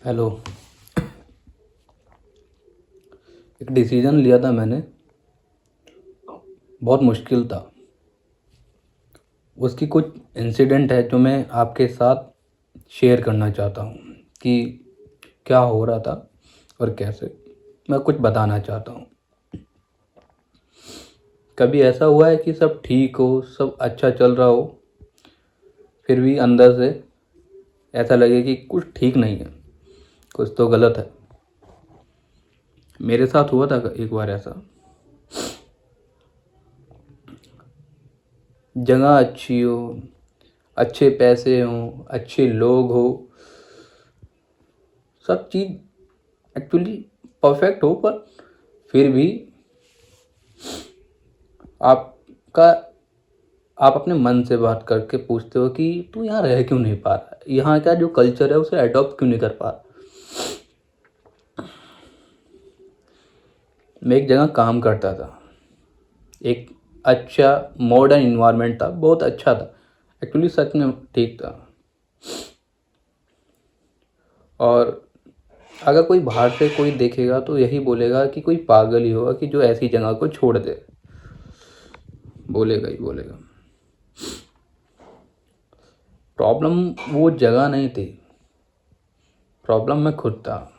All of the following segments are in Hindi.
हेलो। एक डिसीज़न लिया था मैंने, बहुत मुश्किल था। उसकी कुछ इंसिडेंट है जो मैं आपके साथ शेयर करना चाहता हूँ कि क्या हो रहा था और कैसे। मैं कुछ बताना चाहता हूँ। कभी ऐसा हुआ है कि सब ठीक हो, सब अच्छा चल रहा हो, फिर भी अंदर से ऐसा लगे कि कुछ ठीक नहीं है, कुछ तो गलत है। मेरे साथ हुआ था एक बार ऐसा। जगह अच्छी हो, अच्छे पैसे हों, अच्छे लोग हो, सब चीज़ एक्चुअली परफेक्ट हो, पर फिर भी आपका आप अपने मन से बात करके पूछते हो कि तू यहाँ रह क्यों नहीं पा रहा, यहाँ का जो कल्चर है उसे अडॉप्ट क्यों नहीं कर पा रहा। मैं एक जगह काम करता था, एक अच्छा मॉडर्न इन्वायरमेंट था, बहुत अच्छा था एक्चुअली, सच में ठीक था। और अगर कोई बाहर से कोई देखेगा तो यही बोलेगा कि कोई पागल ही होगा कि जो ऐसी जगह को छोड़ दे, बोलेगा ही बोलेगा। प्रॉब्लम वो जगह नहीं थी, प्रॉब्लम मैं खुद था।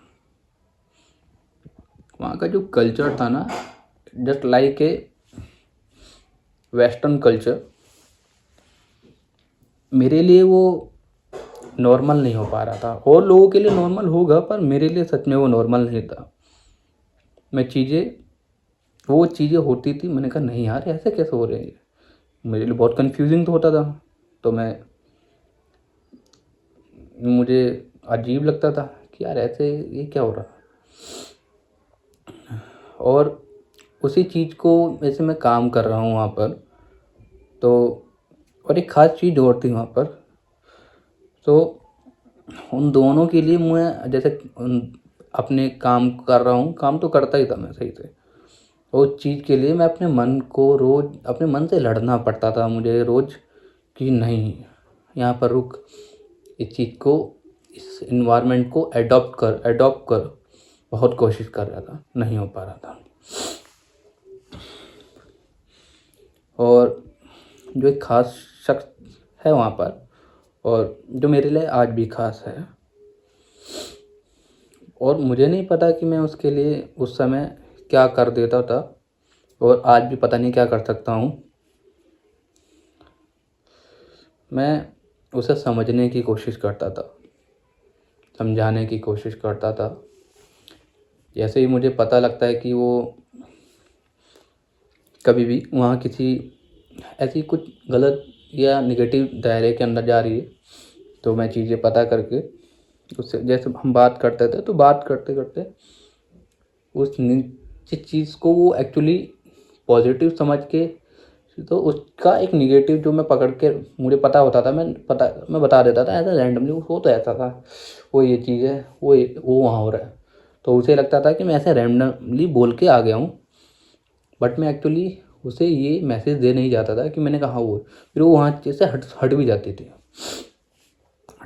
वहाँ का जो कल्चर था ना, just like a western culture, मेरे लिए वो नॉर्मल नहीं हो पा रहा था। और लोगों के लिए नॉर्मल होगा, पर मेरे लिए सच में वो नॉर्मल नहीं था। वो चीज़ें होती थी, मैंने कहा नहीं यार, ऐसे कैसे हो रहे हैं। मेरे लिए बहुत कंफ्यूजिंग तो होता था। तो मुझे अजीब लगता था कि यार ऐसे ये क्या हो रहा। और उसी चीज़ को जैसे मैं काम कर रहा हूँ वहाँ पर, तो और एक ख़ास चीज़ और थी वहाँ पर। तो उन दोनों के लिए मैं जैसे अपने काम कर रहा हूँ, काम तो करता ही था मैं सही से। उस चीज़ के लिए मैं अपने मन को रोज़ अपने मन से लड़ना पड़ता था मुझे रोज़ कि नहीं, यहाँ पर रुक, इस चीज़ को, इस इन्वायरमेंट को अडॉप्ट कर। बहुत कोशिश कर रहा था, नहीं हो पा रहा था। और जो एक ख़ास शख्स है वहाँ पर, और जो मेरे लिए आज भी ख़ास है, और मुझे नहीं पता कि मैं उसके लिए उस समय क्या कर देता था, और आज भी पता नहीं क्या कर सकता हूँ। मैं उसे समझने की कोशिश करता था, समझाने की कोशिश करता था। जैसे ही मुझे पता लगता है कि वो कभी भी वहाँ किसी ऐसी कुछ गलत या नेगेटिव दायरे के अंदर जा रही है, तो मैं चीज़ें पता करके उससे, जैसे हम बात करते थे, तो बात करते करते उस जिस चीज़ को वो एक्चुअली पॉजिटिव समझ के, तो उसका एक निगेटिव जो मैं पकड़ के, मुझे पता होता था, मैं बता देता था ऐसा रैंडमली। वो तो ऐसा था, वो ये चीज़ है, वो वहाँ हो रहा है। तो उसे लगता था कि मैं ऐसे रैंडमली बोल के आ गया हूँ, बट मैं एक्चुअली उसे ये मैसेज दे नहीं जाता था कि मैंने कहा वो, फिर वो वहाँ से हट हट भी जाती थी।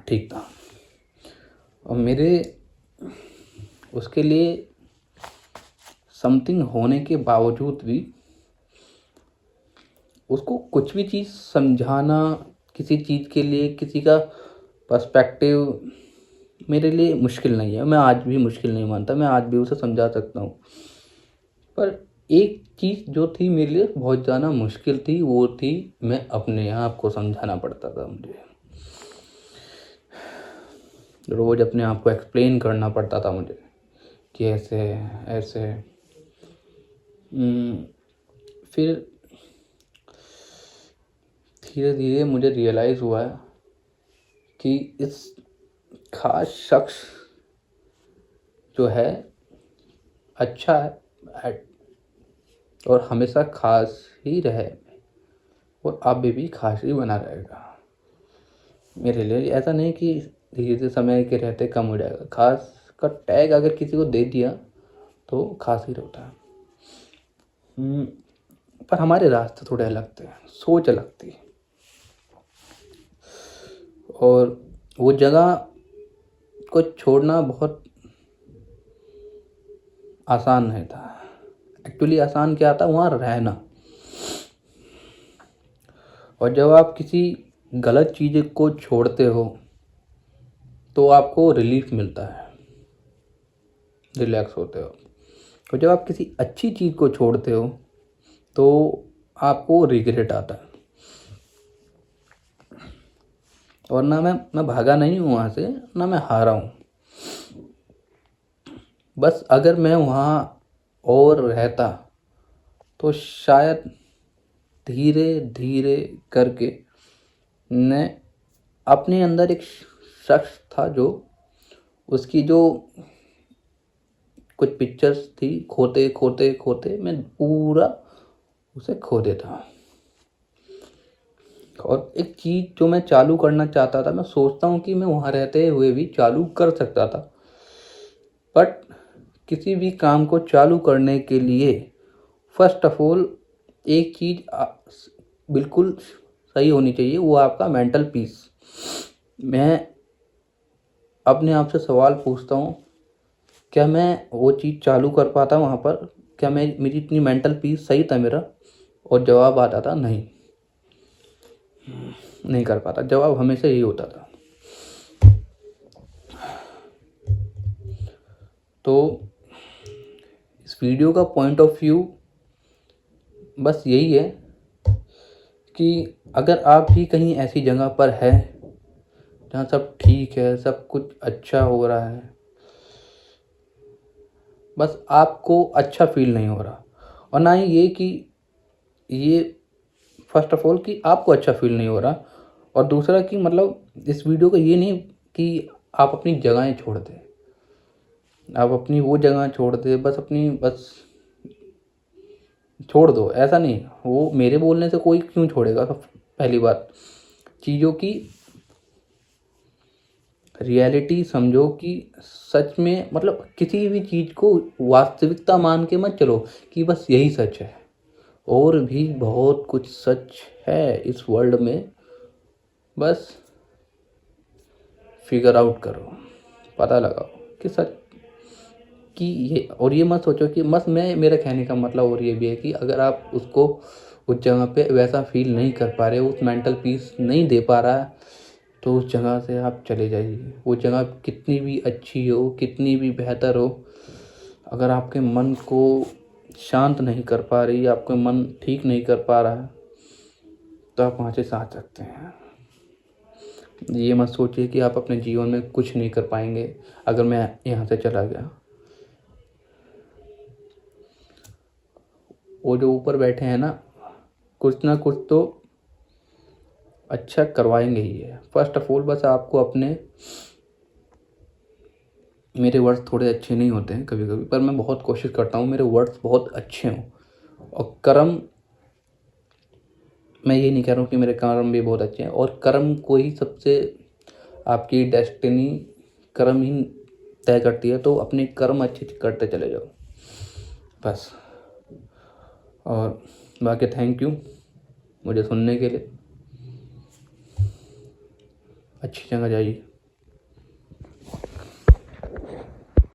ठीक था। और मेरे उसके लिए समथिंग होने के बावजूद भी उसको कुछ भी चीज़ समझाना, किसी चीज़ के लिए किसी का पर्सपेक्टिव मेरे लिए मुश्किल नहीं है। मैं आज भी मुश्किल नहीं मानता, मैं आज भी उसे समझा सकता हूँ। पर एक चीज़ जो थी मेरे लिए बहुत ज़्यादा मुश्किल थी, वो थी मैं अपने आप को समझाना पड़ता था मुझे। रोज़ अपने आप को एक्सप्लेन करना पड़ता था मुझे कि ऐसे ऐसे। फिर धीरे धीरे मुझे रियलाइज़ हुआ कि इस खास शख्स जो है अच्छा है, और हमेशा खास ही रहे, और अभी भी खास ही बना रहेगा मेरे लिए। ऐसा नहीं कि धीरे धीरे समय के रहते कम हो जाएगा। खास का टैग अगर किसी को दे दिया तो खास ही रहता है। पर हमारे रास्ते थोड़े अलग थे, सोच अलग थी। और वो जगह को छोड़ना बहुत आसान नहीं था। एक्चुअली आसान क्या था, वहाँ रहना। और जब आप किसी गलत चीज़ को छोड़ते हो तो आपको रिलीफ मिलता है, रिलैक्स होते हो। और जब आप किसी अच्छी चीज़ को छोड़ते हो तो आपको रिग्रेट आता है। और ना मैं भागा नहीं हूँ वहाँ से, ना मैं हारा हूँ। बस अगर मैं वहाँ और रहता तो शायद धीरे धीरे करके मैं अपने अंदर एक शख्स था जो उसकी जो कुछ पिक्चर्स थी, खोते खोते खोते मैं पूरा उसे खो देता। और एक चीज़ जो मैं चालू करना चाहता था, मैं सोचता हूँ कि मैं वहाँ रहते हुए भी चालू कर सकता था, बट किसी भी काम को चालू करने के लिए फर्स्ट ऑफ ऑल एक चीज़ बिल्कुल सही होनी चाहिए, वो आपका मेंटल पीस। मैं अपने आप से सवाल पूछता हूँ, क्या मैं वो चीज़ चालू कर पाता वहाँ पर? क्या मेरी इतनी मेंटल पीस सही था मेरा? और जवाब आता था नहीं कर पाता। जवाब हमेशा यही होता था। तो इस वीडियो का पॉइंट ऑफ व्यू बस यही है कि अगर आप भी कहीं ऐसी जगह पर है जहाँ सब ठीक है, सब कुछ अच्छा हो रहा है, बस आपको अच्छा फील नहीं हो रहा, और ना ही ये फर्स्ट ऑफ ऑल कि आपको अच्छा फील नहीं हो रहा, और दूसरा कि मतलब इस वीडियो का ये नहीं कि आप अपनी जगहें छोड़ दें, आप अपनी वो जगह छोड़ दें, बस छोड़ दो, ऐसा नहीं। वो मेरे बोलने से कोई क्यों छोड़ेगा? पहली बात, चीज़ों की रियलिटी समझो कि सच में, मतलब किसी भी चीज़ को वास्तविकता मान के मत चलो कि बस यही सच है। और भी बहुत कुछ सच है इस वर्ल्ड में, बस फिगर आउट करो, पता लगाओ कि सच कि ये। और ये मत सोचो कि बस मेरा कहने का मतलब और ये भी है कि अगर आप उसको उस जगह पे वैसा फील नहीं कर पा रहे हो, उस मेंटल पीस नहीं दे पा रहा है, तो उस जगह से आप चले जाइए। वो जगह कितनी भी अच्छी हो, कितनी भी बेहतर हो, अगर आपके मन को शांत नहीं कर पा रही, आपका मन ठीक नहीं कर पा रहा है, तो आप वहाँ से आ सकते हैं। ये मत सोचिए कि आप अपने जीवन में कुछ नहीं कर पाएंगे अगर मैं यहाँ से चला गया। वो जो ऊपर बैठे हैं ना, कुछ ना कुछ तो अच्छा करवाएंगे ही है। फर्स्ट ऑफ ऑल बस आपको अपने, मेरे वर्ड्स थोड़े अच्छे नहीं होते हैं कभी कभी, पर मैं बहुत कोशिश करता हूँ मेरे वर्ड्स बहुत अच्छे हों। और कर्म, मैं ये नहीं कह रहा हूँ कि मेरे कर्म भी बहुत अच्छे हैं, और कर्म को ही सबसे आपकी डेस्टिनी कर्म ही तय करती है। तो अपने कर्म अच्छे करते चले जाओ बस। और बाकी थैंक यू मुझे सुनने के लिए। अच्छी जगह जाइए।